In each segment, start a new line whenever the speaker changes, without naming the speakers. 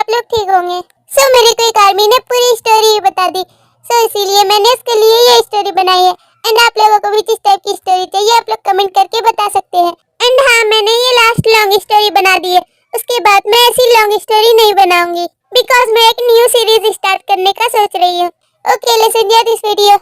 आप लोग ठीक होंगे। सो मेरे को एक आर्मी ने पूरी स्टोरी बता दी, सो इसीलिए मैंने इसके लिए ये स्टोरी बनाई है। एंड आप लोगों को भी जिस टाइप की स्टोरी चाहिए आप लोग कमेंट करके बता सकते हैं। एंड हाँ, मैंने ये लास्ट लॉन्ग स्टोरी बना दी है, उसके बाद मैं ऐसी लॉन्ग स्टोरी नहीं बनाऊंगी, बिकॉज मैं एक न्यू सीरीज स्टार्ट करने का सोच रही हूँ। Okay, let's enjoy this video.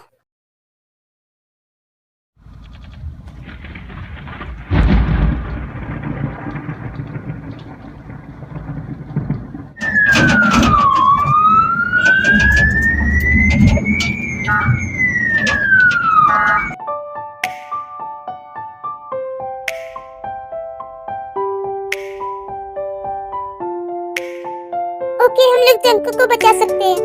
Okay, हम लोग जंकू को बचा सकते हैं।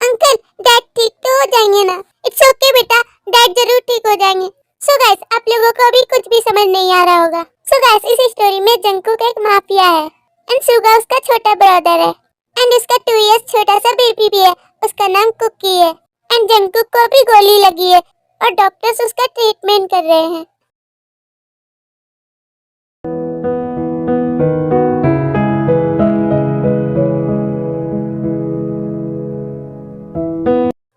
अंकल, डैड ठीक तो हो जाएंगे ना? इट्स ओके बेटा, डैड जरूर ठीक हो जाएंगे। सो गाइस, आप लोगों को अभी कुछ भी समझ नहीं आ रहा होगा। सो गाइस, इस स्टोरी में जंकू का एक माफिया है एंड सुगा उसका छोटा ब्रदर है एंड उसका 2 इयर्स छोटा सा बेबी भी है, उसका नाम कुकी है। एंड जंकू को भी गोली लगी है और डॉक्टर्स उसका ट्रीटमेंट कर रहे हैं।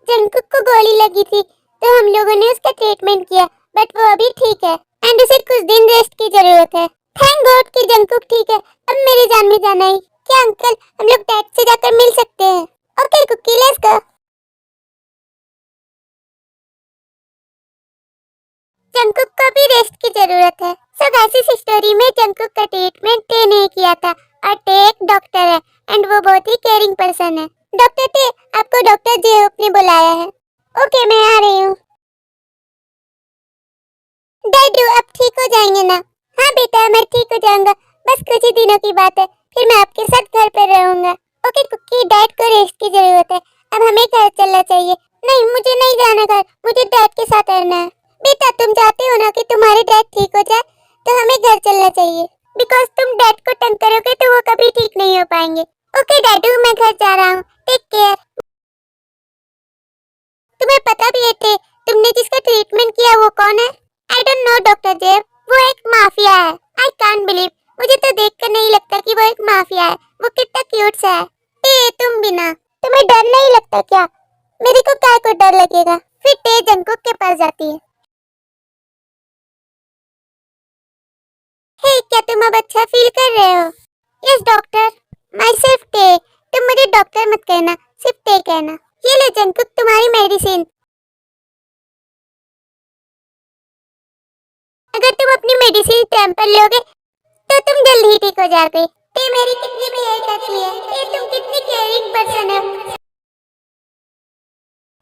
जंकुक को गोली लगी थी तो हम लोगों ने उसका ट्रीटमेंट किया, बट वो अभी ठीक है एंड उसे कुछ दिन रेस्ट की जरूरत है। थैंक गॉड कि जंकुक ठीक है। अब मेरी जान में जाना ही। क्या अंकल, हम लोग डैड से जाकर मिल सकते हैं? Okay cookie, let's go. Jungkook को भी रेस्ट की जरूरत है। सो गाइस, इस स्टोरी में जंकुक का ट्रीटमेंट टे ने किया था और टे एक डॉक्टर है एंड वो बहुत ही केयरिंग पर्सन है। डॉक्टर टे, आपको डॉक्टर जेहोप ने बुलाया है। ओके, मैं आ रही हूँ। डैडू, अब ठीक हो जाएंगे ना? हाँ बेटा, मैं ठीक हो जाऊंगा, बस कुछ ही दिनों की बात है, फिर मैं आपके साथ घर पर रहूंगा। ओके कुकी, डैड को रेस्ट की जरूरत है, अब हमें घर चलना चाहिए। नहीं, मुझे नहीं जाना घर, मुझे डैड के साथ रहना है। बेटा, तुम चाहते हो ना कि तुम्हारे डैड ठीक हो जाए, तो हमें घर चलना चाहिए, बिकॉज तुम डैड को तंग करोगे तो वो कभी ठीक नहीं हो पाएंगे। ओके डैडू, मैं घर जा रहा हूँ, टेक केयर। तुम्हें पता भी है टे, तुमने जिसका ट्रीटमेंट किया वो कौन है? आई डोंट नो डॉक्टर जेब, वो एक माफिया है। आई कांट बिलीव, मुझे तो देखकर नहीं लगता कि वो एक माफिया है। वो कितना क्यूट सा है। टे, तुम भी ना, तुम्हें डर नहीं लगता क्या? मेरे को क्या को डर लगेगा? फिर टे जंकुक के पास जाती है। हे, क्या तुम अब अच्छा फील कर रहे हो? यस डॉक्टर, माई सेल्फ टे। तुम मुझे डॉक्टर मत कहना, सिर्फ टे कहना। ये ले जंकुक, तुम्हारी मेडिसिन। अगर तुम अपनी मेडिसिन टाइम पर लोगे तो तुम जल्द ही ठीक हो जाओगे। ते मेरी कितनी भी हेल्प करती है, ते तुम कितनी केयरिंग पर्सन हो।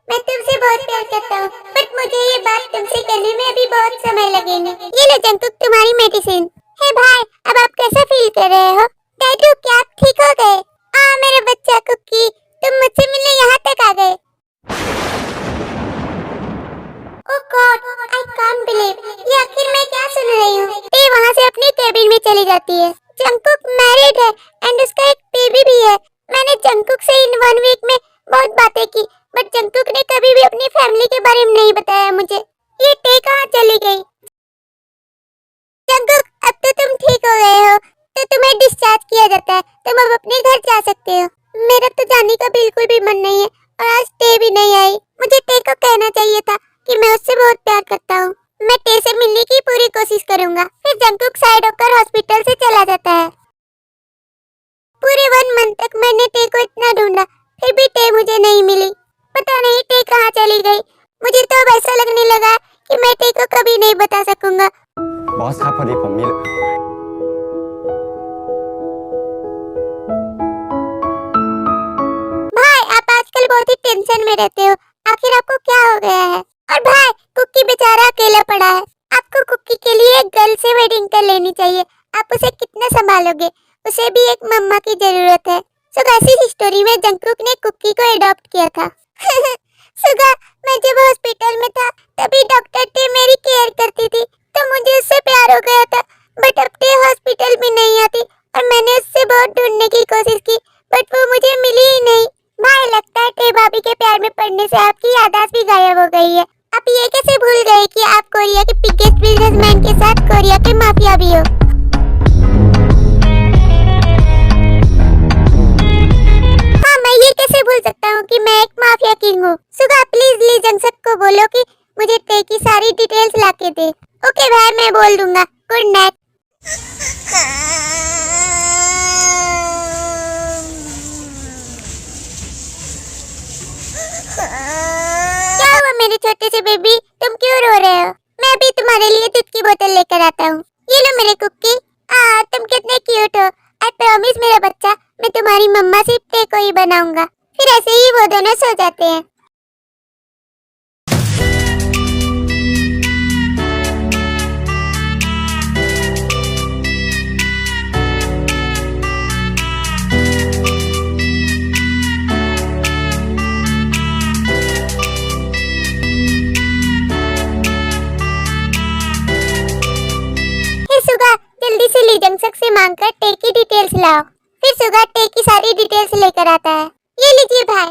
मैं तुमसे बहुत प्यार करता हूँ, बट मुझे ये बात तुमसे कहने में अभी बहुत समय लगेंगे। ये लो जंकुक, तुम्हारी मेडिसिन। हे भाई, अब आप कैसा फील कर रहे हो? डैडू, क्या आप ठीक हो गए? मेरा बच्चा कुकी, तुम मुझसे मिलने यहाँ तक आ गए। ओह गॉड, आई कांट बिलीव, ये आखिर मैं क्या सुन रही हूँ? ते वहाँ से अपने केबिन में चली जाती है। जंकुक मैरिड है एंड उसका एक बेबी भी है। मैंने जंकुक से इन 1 वीक में बहुत बातें की, बट जंकुक ने कभी भी अपनी फैमिली के बारे में नहीं बताया मुझे। ये टे कहाँ चली गई? जंकुक, अब तो तुम ठीक हो गए हो, तो तुम्हें डिस्चार्ज किया जाता है, तुम अब अपने घर जा सकते हो। मेरा तो जाने का बिल्कुल भी मन नहीं है और आज टे भी नहीं आई। मुझे टे को कहना चाहिए था कि मैं उससे बहुत प्यार करता हूँ। मैं टे से मिलने की पूरी कोशिश करूंगा। फिर जंकुक साइड होकर हॉस्पिटल से चला जाता है। पूरे 1 मंथ तक मैंने टे को इतना ढूंढा, फिर भी टे मुझे नहीं मिली। पता नहीं टे कहाँ चली गई। मुझे तो अब ऐसा लगने लगा कि मैं टे को कभी नहीं बता सकूंगा।
บอสครับพอดีผมมี
भाई, आप आजकल बहुत ही टेंशन में रहते हो, आखिर आपको क्या हो गया है? और भाई, कुकी बेचारा अकेला पड़ा है, आपको कुकी के लिए एक गर्ल से वेडिंग कर लेनी चाहिए। आप उसे कितना संभालोगे? उसे भी एक मम्मा की जरूरत है। सुगा, इस स्टोरी में जंकुक ने कुकी को अडॉप्ट किया था। सुगा, मैं जब हॉस्पिटल में था तभी डॉक्टर टे मेरी केयर करती थी, तो मुझे उससे प्यार हो गया था। बट अब टे हॉस्पिटल भी नहीं आती और मैंने उससे बहुत ढूंढने की कोशिश की, बट वो मुझे मिली ही नहीं। भाई, लगता है टे भाभी के प्यार में पड़ने से आपकी याददाश्त भी गायब हो गई है। आप ये कैसे भूल गए कि आप कोरिया के बिगेस्ट बिजनेसमैन के साथ कोरिया के माफिया भी हो? हाँ, मैं ये कैसे भूल सकता हूँ कि मैं एक माफिया किंग हूँ। सुगा प्लीज ली जंगसक को बोलो कि मुझे टे की सारी डिटेल्स लाके दे। ओके भाई, मैं बोल दूंगा। Good night. क्या हुआ मेरे छोटे से बेबी, तुम क्यों रो रहे हो? मैं अभी तुम्हारे लिए दूध की बोतल लेकर आता हूँ। ये लो मेरे कुकी। तुम कितने क्यूट हो। आई प्रॉमिस मेरा बच्चा, मैं तुम्हारी मम्मा से टे को ही बनाऊंगा। फिर ऐसे ही वो दोनों सो जाते हैं। जल्दी से ली जंगसक से मांगकर टे की डिटेल्स लाओ। फिर सुगा टे की सारी डिटेल्स लेकर आता है। ये लीजिए भाई।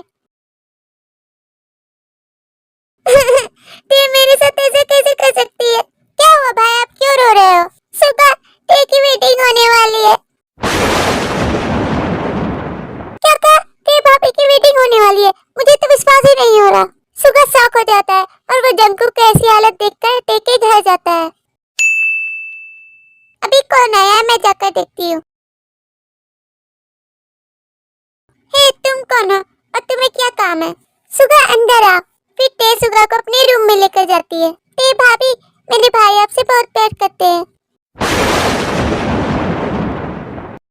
टे मेरे साथ ऐसे कैसे कर सकती है? क्या हुआ भाई, आप क्यों रो रहे हो? सुगा, टे की वेडिंग होने वाली है। क्या कहा? टे भाभी की वेडिंग होने वाली है? मुझे तो विश्वास ही नहीं हो रहा। सुगा शॉक हो जाता है और वो जंगकुक की ऐसी हालत देखकर टे के घर जाता है। अभी कौन आया है, मैं जाकर देखती हूँ। हे, तुम कौन हो और तुम्हें क्या काम है? सुगा अंदर आओ। फिर टे सुगा को अपने रूम में लेकर जाती है। टे भाभी, मेरे भाई आपसे बहुत प्यार करते हैं।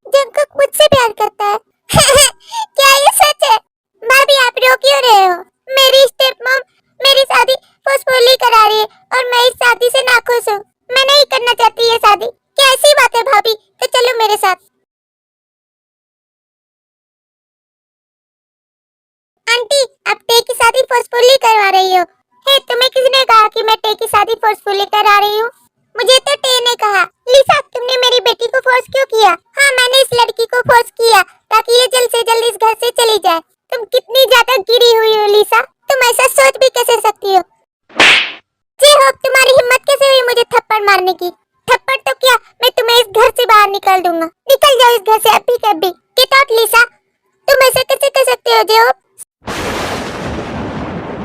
जंगकुक मुझसे प्यार करता है। क्या ये सच है? भाभी आप रो क्यों रहे हो? मेरी स्टेप मॉम मेरी शादी फोर्सफुली करा रही है और मैं इस शादी से नाखुश हूँ। मैं नहीं करना चाहती ये शादी। कैसी बात है भाभी, तो चलो मेरे साथ। आंटी, आप टे की शादी फोर्सफुली करवा रही हो। हे, तुम्हें किसने कहा कि मैं टे की शादी फोर्सफुली करा रही हूँ? मुझे तो टे ने कहा। लिसा, तुमने मेरी बेटी को फोर्स क्यों किया? हाँ, मैंने इस लड़की को फोर्स किया ताकि ये जल्द से जल्द इस घर से चली जाए। तुम कितनी ज्यादा गिरी हुई हो लिसा, तुम ऐसा सोच भी कैसे सकती हो? जी होप, तुम्हारी हिम्मत कैसे हुई मुझे थप्पड़ मारने की? थप्पड़ तो क्या, मैं तुम्हें इस घर से बाहर निकाल दूंगा। निकल जाओ इस घर से अभी के अभी। गेट आउट लिसा। तुम ऐसे कैसे कर सकते हो जे होप?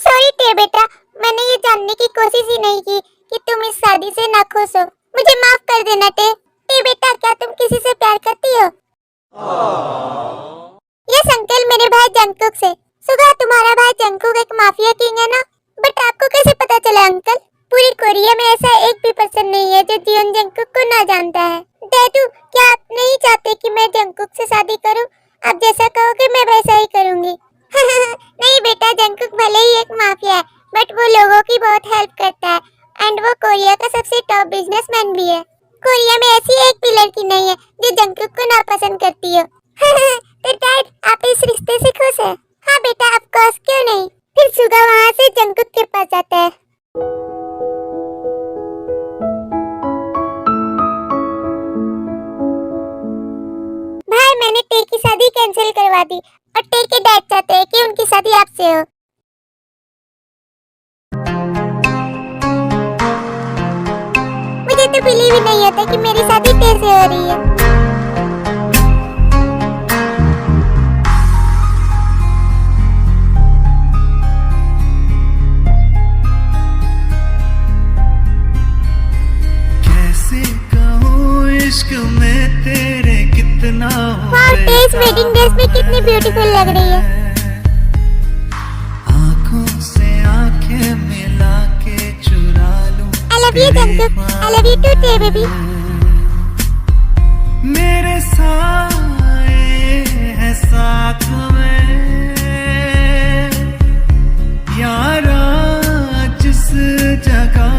सॉरी टे बेटा, मैंने ये जानने की कोशिश ही नहीं की कि तुम इस शादी से नाखुश हो। मुझे माफ कर देना टे। टे बेटा, क्या तुम किसी से प्यार करती हो? यस अंकल, मेरे भाई जंगकुक से। सुगा, तुम्हारा भाई जंगकुक एक माफिया किंग है ना? बट आपको कैसे पता चला अंकल? पूरी कोरिया में ऐसा एक भी पर्सन नहीं है जो जियोन जंगकुक को ना जानता है। डैडू, क्या आप नहीं चाहते कि मैं जंगकुक से शादी करूं? आप जैसा कहोगे मैं वैसा ही करूंगी। नहीं बेटा, जंगकुक भले ही एक माफिया है बट वो लोगों की बहुत हेल्प करता है एंड वो कोरिया का सबसे टॉप बिजनेसमैन भी है। कोरिया में ऐसी एक भी लड़की नहीं है जो जंगकुक को नापसंद करती हो। तो डैड, आप इस रिश्ते से खुश हैं? हाँ बेटा, ऑफ कोर्स, क्यों नहीं। फिर सुगा वहाँ से जंगकुक के पास जाता है। भाई, मैंने टे की शादी कैंसिल करवा दी और टे के डैड चाहते हैं कि उनकी शादी आपसे हो। मुझे तो बिलीव ही नहीं होता कि मेरी शादी टे से हो रही है।
इश्क में तेरे कितना
टेस वेडिंग ड्रेस में कितनी ब्यूटीफुल लग रही है।
आँखों से आँखें मिला के चुरा लूं।
I love you Jungkook, I love you too टे बेबी।
मेरे साए हैं साथ में यारा, जिस जगह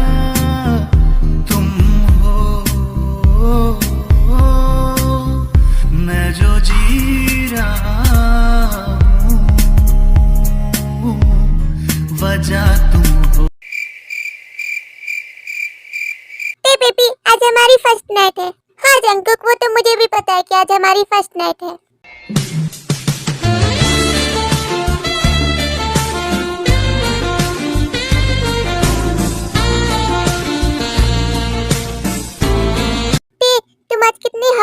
मैं जो जी रहा हूँ वजह तुम हो।
हे बेबी, आज हमारी फर्स्ट नाइट है। हाँ जंगकुक, वो तो मुझे भी पता है कि आज हमारी फर्स्ट नाइट है।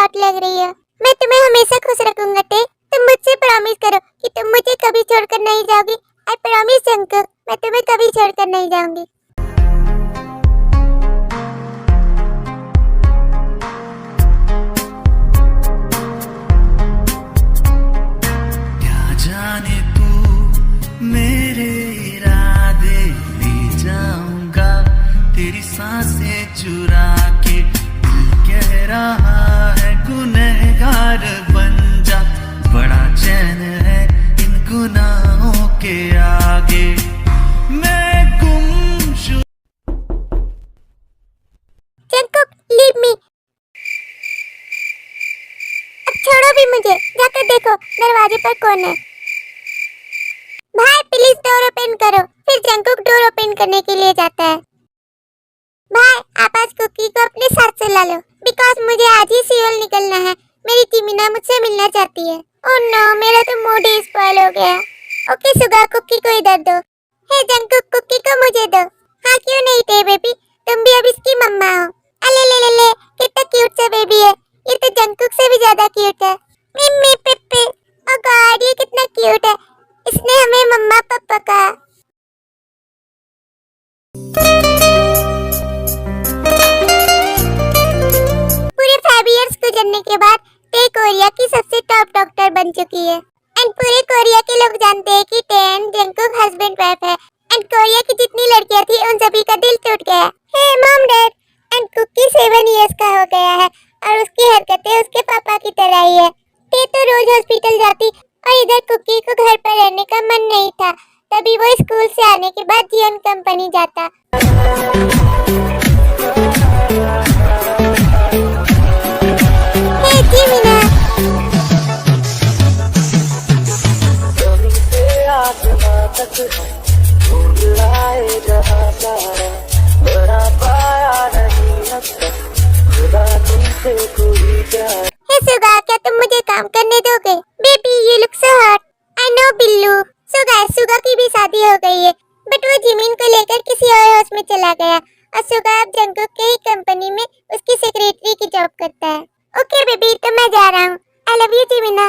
हॉट लग रही हो। मैं तुम्हें हमेशा खुश रखूंगा टे। तुम मुझसे प्रॉमिस करो कि तुम मुझे कभी छोड़कर नहीं जाओगी। आई प्रॉमिस जंकुक, मैं तुम्हें कभी छोड़कर नहीं जाऊंगी।
क्या जाने तू मेरे इरादे ले जाऊंगा तेरी सांसें चुरा के। दिल कह रहा है गुनहगार बन जा, बड़ा चैन है इन गुनाहों के आगे। मैं गुमशुदा
जंकुक लीव मी। अब छोड़ो भी मुझे, जाकर देखो दरवाजे पर कौन है। भाई प्लीज डोर ओपन करो। फिर जंकुक डोर ओपन करने के लिए जाता है। भाई आप आज कुकी को अपने साथ से ला लो, बिकॉज मुझे आज ही सियोल निकलना है। मेरी जिमिना मुझसे मिलना चाहती है। ओह नो, मेरा तो मूड ही स्पॉइल हो गया। ओके सुगा, कुकी को इधर दो। हे जंकुक, कुकी को मुझे दो। हाँ क्यों नहीं टे बेबी, तुम भी अब इसकी मम्मा हो। अले ले ले ले, कितना क्यूट सा बेबी है। ये तो जंकुक से भी ज्यादा क्यूट है। मिम्मी पिप्पी, ओह गॉड ये कितना क्यूट है। इसने हमें मम्मा पापा कहा। पूरे 5 इयर्स गुजरने के बाद टे कोरिया की सबसे टॉप डॉक्टर बन चुकी है। एंड पूरे कोरिया के लोग जानते हैं कि टे एंड जंकुक हस्बैंड वाइफ है। एंड कोरिया की जितनी लड़कियां थी उन सभी का दिल टूट गया। Hey mom dad, and cookie 7 years का हो गया है और उसकी हरकतें उसके पापा की तरह ही है। टे तो रोज हॉस्पिटल जाती और इधर कुकी को घर पर रहने का मन नहीं था। तभी वो स्कूल से आने के बाद जियन कंपनी जाता। हे जिमिना, हे सुगा, क्या तुम मुझे काम करने दोगे? Baby you look so hot. I know Billu. So guys, Suga की भी शादी हो गई है, बट वो जिमिन को लेकर किसी और हाउस में चला गया और सुगा अब जंकुक के ही कंपनी में उसकी सेक्रेटरी की जॉब करता है। ओके बेबी, तो मैं जा रहा हूँ। I love you Jimin.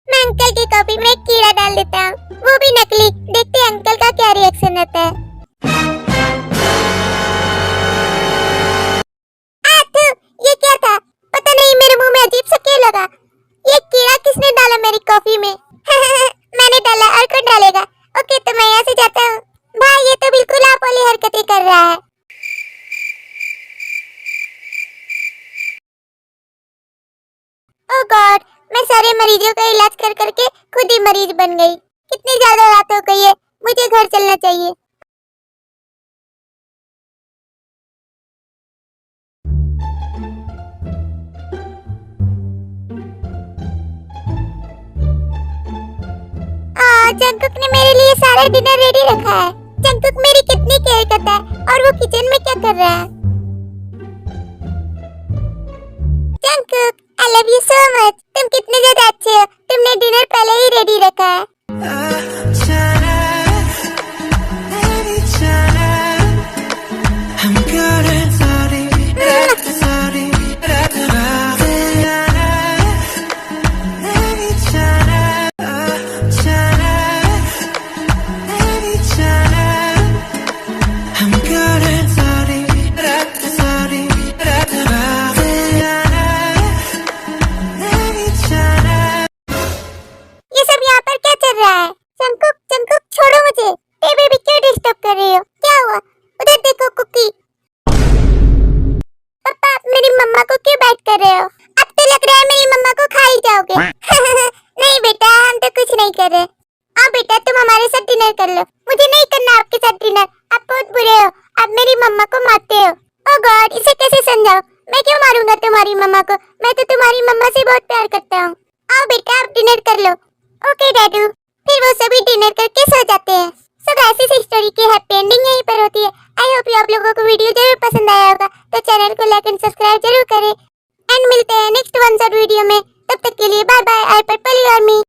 मैं अंकल की कॉफी में एक कीड़ा डाल देता हूँ, वो भी नकली। देखते हैं अंकल का क्या रिएक्शन होता है। आथू, ये क्या था? पता नहीं, मेरे मुंह में अजीब सा क्यों लगा। ये कीड़ा किसने डाला मेरी कॉफी में? मैंने डाला, और कौन डालेगा? ओके, तो मैं यहाँ से जाता हूँ। भाई ये तो बिल्कुल आप वाली हरकतें कर रहा है। ओह गॉड, मैं सारे मरीजों का इलाज कर करके खुद ही मरीज बन गई। कितनी ज्यादा रात हो गई है, मुझे घर चलना चाहिए। जंकुक ने मेरे लिए सारा डिनर रेडी रखा है। जंकुक मेरी कितनी केयर करता है और वो किचन में क्या कर रहा है? Jungkook, I love you so much. तुम कितने ज्यादा अच्छे हो। तुमने डिनर पहले ही रेडी रखा है। ये सब यहाँ पर क्या चल रहा है? जंकुक, जंकुक छोड़ो मुझे। ए बेबी, क्यों डिस्टर्ब कर रही हो? क्या हुआ? उधर देखो कुकी। पापा, मेरी मम्मा को क्यों बैठ कर रहे हो? अब तो लग रहा है मेरी मम्मा को खा ही जाओगे। नहीं बेटा, हम तो कुछ नहीं कर रहे। हाँ बेटा, तुम हमारे साथ डिनर कर लो। मुझे नहीं करना आपके साथ डिनर, आप बहुत बुरे हो। आप मेरी मम्मा को मारते हो। ओह गॉड, इसे कैसे समझाओ? मैं क्यों मारूंगा तुम्हारी मम्मा को? मैं तो तुम्हारी मम्मा से बहुत प्यार करता हूँ। आओ बेटा, आप डिनर कर लो। ओके डैडू। फिर वो सभी डिनर करके सो जाते हैं। सो गाइस, इस स्टोरी की हैप्पी एंडिंग यहीं पर होती है। आई होप आप लोगों को वीडियो जरूर पसंद आया होगा, तो चैनल को लाइक एंड सब्सक्राइब जरूर करें। एंड मिलते हैं नेक्स्ट वन शॉट वीडियो में। तब तक के लिए bye bye. I purple you और मी।